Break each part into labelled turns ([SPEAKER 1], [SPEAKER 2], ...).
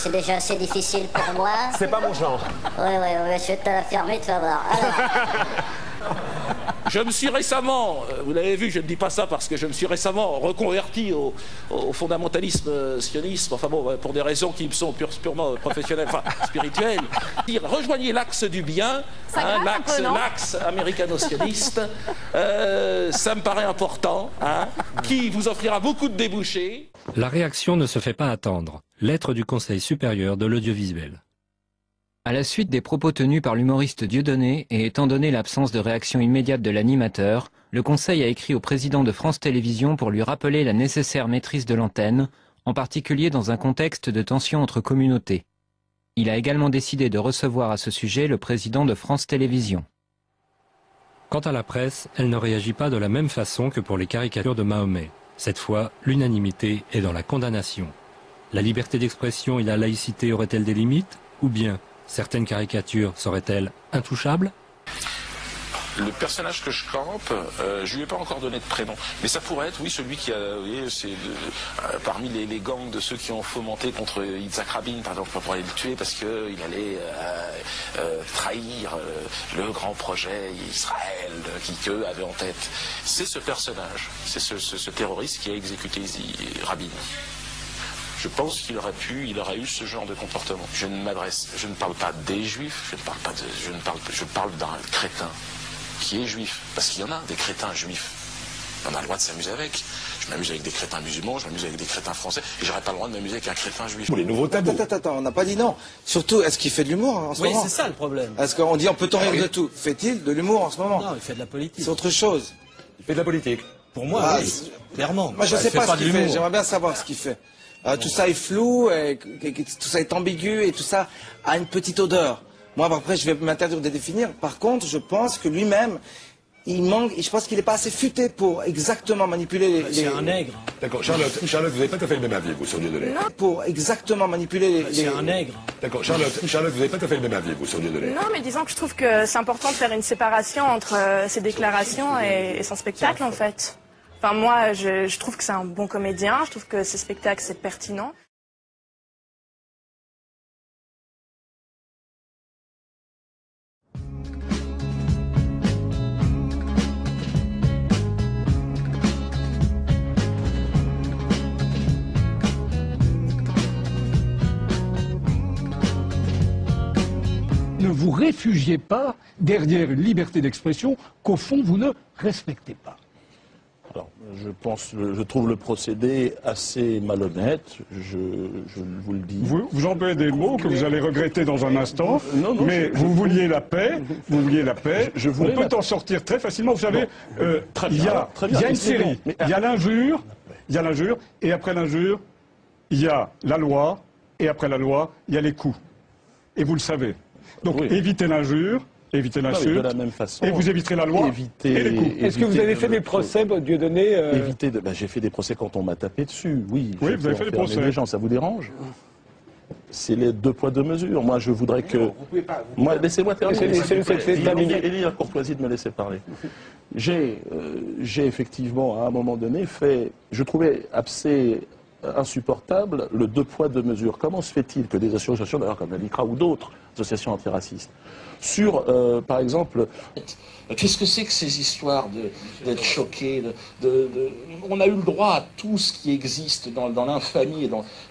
[SPEAKER 1] C'est déjà assez difficile pour moi.
[SPEAKER 2] C'est pas mon genre.
[SPEAKER 1] Ouais, je vais te la fermer, tu vas voir. Alors...
[SPEAKER 3] Je me suis récemment, vous l'avez vu, je ne dis pas ça parce que je me suis récemment reconverti au fondamentalisme sionisme, enfin bon, pour des raisons qui me sont purement professionnelles, enfin spirituelles. Rejoignez l'axe du bien, hein, l'axe américano-sioniste, ça me paraît important, hein, qui vous offrira beaucoup de débouchés.
[SPEAKER 4] La réaction ne se fait pas attendre. Lettre du Conseil supérieur de l'audiovisuel.
[SPEAKER 5] À la suite des propos tenus par l'humoriste Dieudonné et étant donné l'absence de réaction immédiate de l'animateur, le Conseil a écrit au président de France Télévisions pour lui rappeler la nécessaire maîtrise de l'antenne, en particulier dans un contexte de tension entre communautés. Il a également décidé de recevoir à ce sujet le président de France Télévisions.
[SPEAKER 4] Quant à la presse, elle ne réagit pas de la même façon que pour les caricatures de Mahomet. Cette fois, l'unanimité est dans la condamnation. La liberté d'expression et la laïcité auraient-elles des limites? Ou bien certaines caricatures seraient-elles intouchables?
[SPEAKER 6] Le personnage que je campe, je lui ai pas encore donné de prénom, mais ça pourrait être, oui, celui qui a, vous voyez, c'est parmi les gangs de ceux qui ont fomenté contre Yitzhak Rabin, par exemple, pour aller le tuer parce que il allait trahir le grand projet Israël qu'eux avaient en tête. C'est ce personnage, c'est ce terroriste qui a exécuté Rabin. Je pense qu'il aurait eu ce genre de comportement. Je ne parle pas des juifs, je parle d'un crétin qui est juif. Parce qu'il y en a des crétins juifs. On a le droit de s'amuser avec. Je m'amuse avec des crétins musulmans, je m'amuse avec des crétins français, et j'aurais pas le droit de m'amuser avec un crétin juif.
[SPEAKER 2] Pour les nouveaux tabous.
[SPEAKER 7] Attends, on n'a pas dit non. Surtout, est-ce qu'il fait de l'humour en ce moment?
[SPEAKER 8] Oui, c'est ça le problème.
[SPEAKER 7] Est-ce qu'on dit on peut rire de tout? Fait-il de l'humour en ce moment?
[SPEAKER 8] Non, il fait de la politique.
[SPEAKER 7] C'est autre chose.
[SPEAKER 2] Il fait de la politique.
[SPEAKER 8] Pour moi, oui, clairement.
[SPEAKER 7] Moi, je sais pas ce qu'il fait. J'aimerais bien savoir ce qu'il fait. Tout ça est flou, et tout ça est ambigu, et tout ça a une petite odeur. Moi, après, je vais m'interdire de définir. Par contre, je pense que lui-même, il manque, et je pense qu'il n'est pas assez futé pour exactement manipuler les...
[SPEAKER 8] C'est un nègre.
[SPEAKER 2] D'accord, Charlotte, vous n'avez pas tout à fait le même avis, vous, sur Dieudonné.
[SPEAKER 7] Non, pour exactement manipuler les...
[SPEAKER 8] C'est un nègre.
[SPEAKER 2] D'accord, Charlotte, vous n'avez pas tout à fait le même avis, vous, sur Dieudonné.
[SPEAKER 9] Non, mais disons que je trouve que c'est important de faire une séparation entre ses déclarations et son spectacle, en fait. Enfin, moi, je trouve que c'est un bon comédien, je trouve que ses spectacles, c'est pertinent.
[SPEAKER 10] Ne vous réfugiez pas derrière une liberté d'expression qu'au fond vous ne respectez pas.
[SPEAKER 11] Alors, je trouve le procédé assez malhonnête, je vous le dis.
[SPEAKER 10] Vous employez des mots que vous allez regretter dans un instant, mais vous vouliez la paix, on peut en sortir très facilement. Vous savez, il y a une série, il y a l'injure, et après l'injure, il y a la loi, et après la loi, il y a les coups. Et vous le savez. Donc évitez l'injure. Évitez l'insulte,
[SPEAKER 11] de la même façon,
[SPEAKER 10] et vous éviterez la loi et les coups.
[SPEAKER 2] Est-ce que vous avez fait des procès, Dieudonné
[SPEAKER 11] J'ai fait des procès quand on m'a tapé dessus, oui.
[SPEAKER 10] Oui, vous avez fait des procès.
[SPEAKER 11] Les gens, ça vous dérange? C'est les 2 poids 2 mesures. Moi, je voudrais que... Moi, laissez-moi terminer. Élie la courtoisie de me laisser parler. J'ai effectivement, à un moment donné, je trouvais assez insupportable le 2 poids 2 mesures. Comment se fait-il que des associations, d'ailleurs comme la LICRA ou d'autres associations antiracistes, sur, par exemple...
[SPEAKER 6] Qu'est-ce que c'est que ces histoires d'être choqué On a eu le droit à tout ce qui existe dans l'infamie.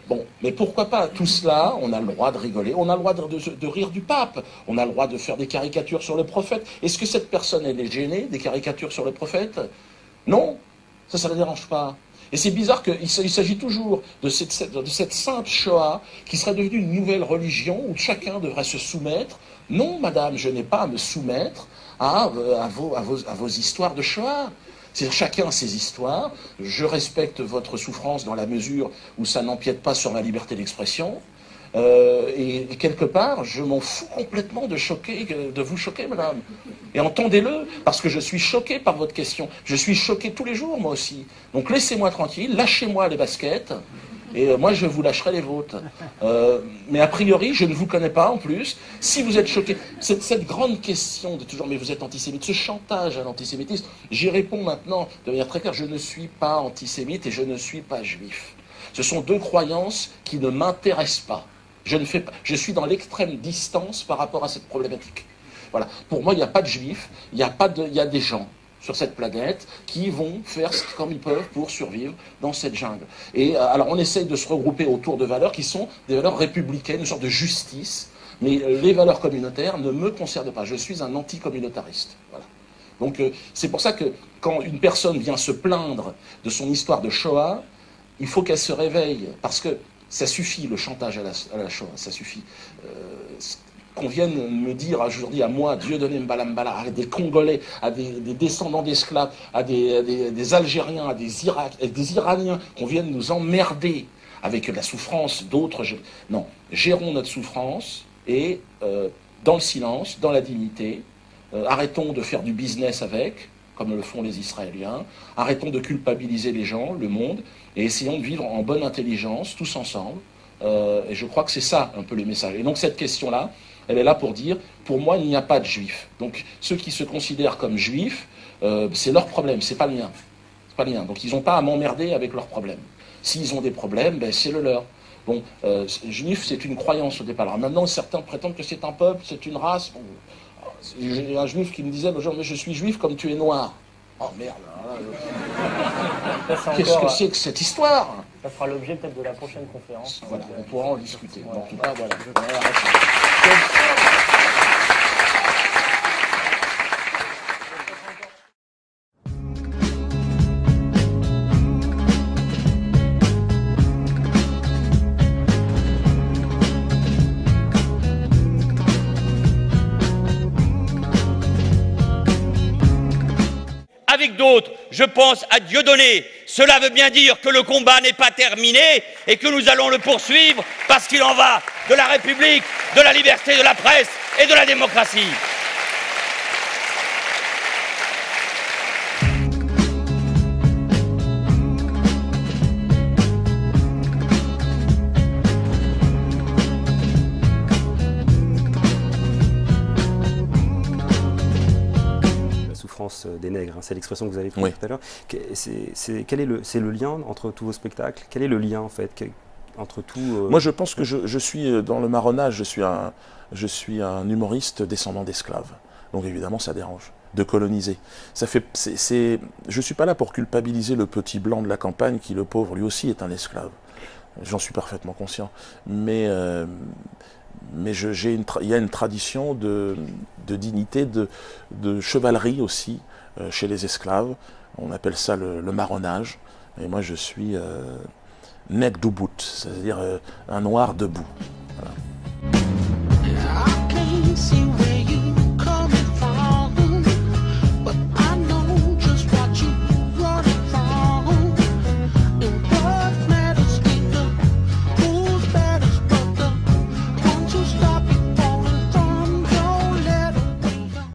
[SPEAKER 6] Bon, mais pourquoi pas tout cela, on a le droit de rigoler, on a le droit de rire du pape, on a le droit de faire des caricatures sur le prophète. Est-ce que cette personne, elle est gênée des caricatures sur le prophète? Non, ça ne la dérange pas. Et c'est bizarre qu'il s'agit toujours de cette sainte Shoah qui serait devenue une nouvelle religion où chacun devrait se soumettre. Non, madame, je n'ai pas à me soumettre à vos histoires de Shoah. C'est-à-dire chacun a ses histoires. Je respecte votre souffrance dans la mesure où ça n'empiète pas sur ma liberté d'expression. Et quelque part, je m'en fous complètement de vous choquer, madame. Et entendez-le, parce que je suis choqué par votre question. Je suis choqué tous les jours, moi aussi. Donc laissez-moi tranquille, lâchez-moi les baskets, et moi je vous lâcherai les vôtres. Mais a priori, je ne vous connais pas en plus. Si vous êtes choqué, cette grande question de toujours, mais vous êtes antisémite, ce chantage à l'antisémitisme, j'y réponds maintenant de manière très claire, je ne suis pas antisémite et je ne suis pas juif. Ce sont 2 croyances qui ne m'intéressent pas. Je suis dans l'extrême distance par rapport à cette problématique. Voilà. Pour moi, il n'y a pas de juifs, il y a des gens sur cette planète qui vont faire comme ils peuvent pour survivre dans cette jungle. Et alors on essaye de se regrouper autour de valeurs qui sont des valeurs républicaines, une sorte de justice, mais les valeurs communautaires ne me concernent pas. Je suis un anticommunautariste. Voilà. Donc c'est pour ça que quand une personne vient se plaindre de son histoire de Shoah, il faut qu'elle se réveille, parce que ça suffit le chantage à la Shoah, ça suffit. Qu'on vienne me dire aujourd'hui à moi, Dieudonné Mbalambala, à des Congolais, à des descendants d'esclaves, à des Algériens, à des Iraniens, qu'on vienne nous emmerder avec la souffrance d'autres. Non, gérons notre souffrance et dans le silence, dans la dignité, arrêtons de faire du business avec, comme le font les Israéliens, arrêtons de culpabiliser les gens, le monde, et essayons de vivre en bonne intelligence, tous ensemble. Et je crois que c'est ça un peu le message. Et donc cette question-là, elle est là pour dire, pour moi, il n'y a pas de juifs. Donc ceux qui se considèrent comme juifs, c'est leur problème, c'est pas le mien. C'est pas le mien. Donc ils n'ont pas à m'emmerder avec leurs problèmes. S'ils ont des problèmes, ben, c'est le leur. Bon, juif, c'est une croyance au départ. Alors maintenant, certains prétendent que c'est un peuple, c'est une race. Bon, j'ai un juif qui me disait, mais je suis juif comme tu es noir. Oh merde. Qu'est-ce que c'est que cette histoire?
[SPEAKER 12] Ça fera l'objet peut-être de la prochaine conférence.
[SPEAKER 6] Voilà, on pourra en discuter.
[SPEAKER 12] Voilà.
[SPEAKER 6] En tout cas, voilà.
[SPEAKER 13] Avec d'autres, je pense à Dieudonné. Cela veut bien dire que le combat n'est pas terminé et que nous allons le poursuivre parce qu'il en va de la République, de la liberté de la presse et de la démocratie.
[SPEAKER 14] Des nègres, hein, c'est l'expression que vous avez prise tout à l'heure. C'est le lien entre tous vos spectacles? Quel est le lien en fait entre tout
[SPEAKER 11] Moi je pense que je suis dans le marronnage, je suis un humoriste descendant d'esclaves. Donc évidemment ça dérange de coloniser. Je suis pas là pour culpabiliser le petit blanc de la campagne qui, le pauvre, lui aussi est un esclave. J'en suis parfaitement conscient. Mais il y a une tradition de dignité, de chevalerie aussi chez les esclaves. On appelle ça le marronnage. Et moi je suis nègre debout, c'est-à-dire un noir debout.